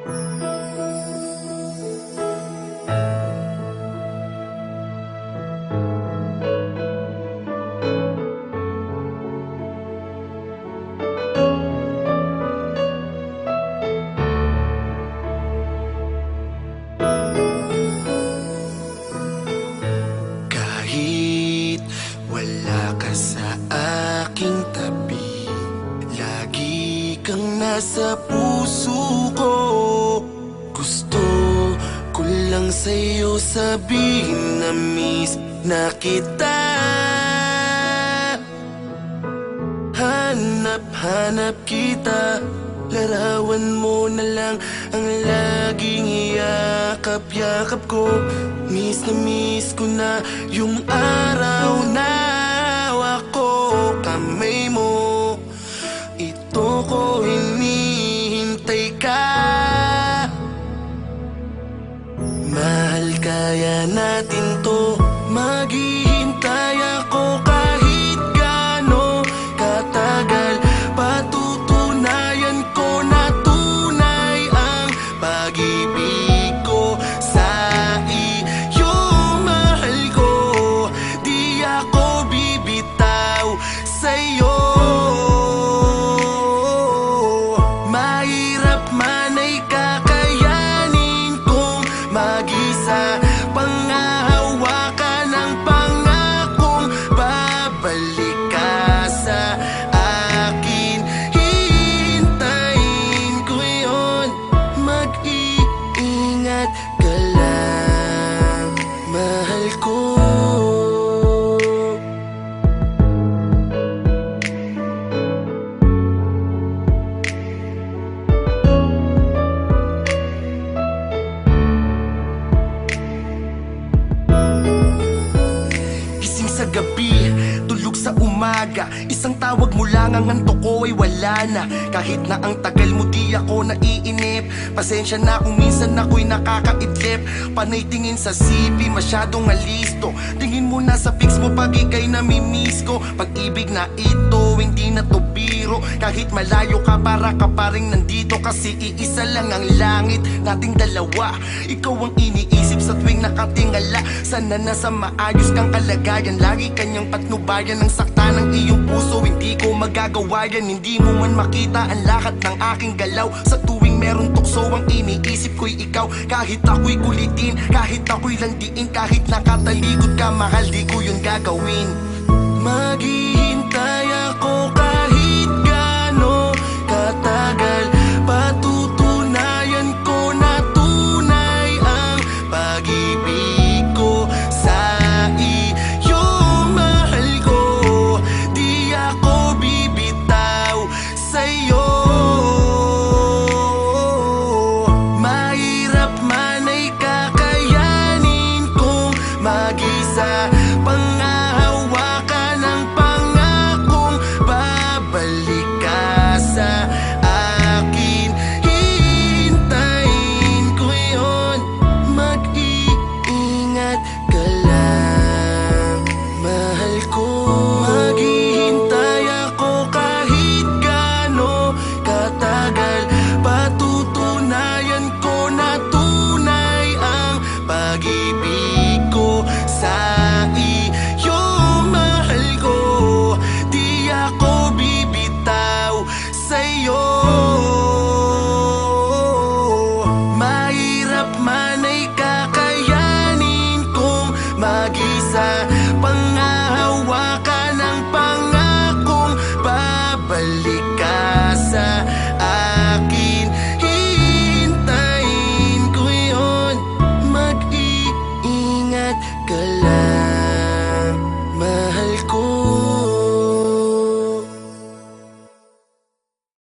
Kahit wala ka sa aking tabi, lagi kang nasa puso ko. Gusto ko lang sa'yo sabihin na miss na kita. Hanap kita, larawan mo na lang ang laging iyakap-yakap ko. Miss na miss ko na yung araw na hawak ko kamay mo. Ito ko hinihintay ka. Mahal, kaya natin to. Maghihintay ako kahit gaano katagal. Patutunayan ko na tunay ang pag-ibig ko sa iyo. Mahal ko, di ako bibitaw sa'yo. Mahirap man ay kakayanin kong mag-isa. Panghahawakan ang pangakong babalik ka sa akin. Hihintayin ko yun. Mag-iingat ka lang, mahal ko. Gising sa gabi, tulog sa umaga, isang tawag mo lang ang antok ko ay wala na. Kahit na ang tagal mo di ako naiinip. Pasensya na kung minsan ako'y nakakaidlip. Panay tingin sa CP, masyadong alisto. Tingin mo na sa pics mo pag ika'y namimiss ko. Pag-ibig na ito, hindi na to biro. Kahit malayo ka, para ka pa rin nandito. Kasi iisa lang ang langit nating dalawa. Ikaw ang iniisip sa tuwing nakatingala. Sana nasa maayos kang kalagayan. Lagi kanyang patnubayan ang sakta ng iyong puso. Hindi ko magagawa yan, hindi mo man makita ang lahat ng aking galaw. Sa tuwing meron tukso, ang iniisip ko'y ikaw. Kahit ako'y kulitin, kahit ako'y landiin, kahit nakatalikod ka, mahal, di ko yun gagawin. Maghihintay ako kahit gaano katagal. Patutunayan ko na tunay ang pag-ibig ko sa iyo. Mahal ko, di ako bibitaw sa'yo. Mahirap man ay kakayanin kong mag-isa. Panghahawakan ang pangakong babalik ka sa akin. Hihintayin ko yun. Mag-iingat ka lang, mahal ko. Maghihintay ako kahit gaano katagal. Patutunayan ko na tunay ang pag-ibig ko sa iyo. Mahal ko, di ako bibitaw sa'yo. Mahirap man ay kakayanin kong mag-isa.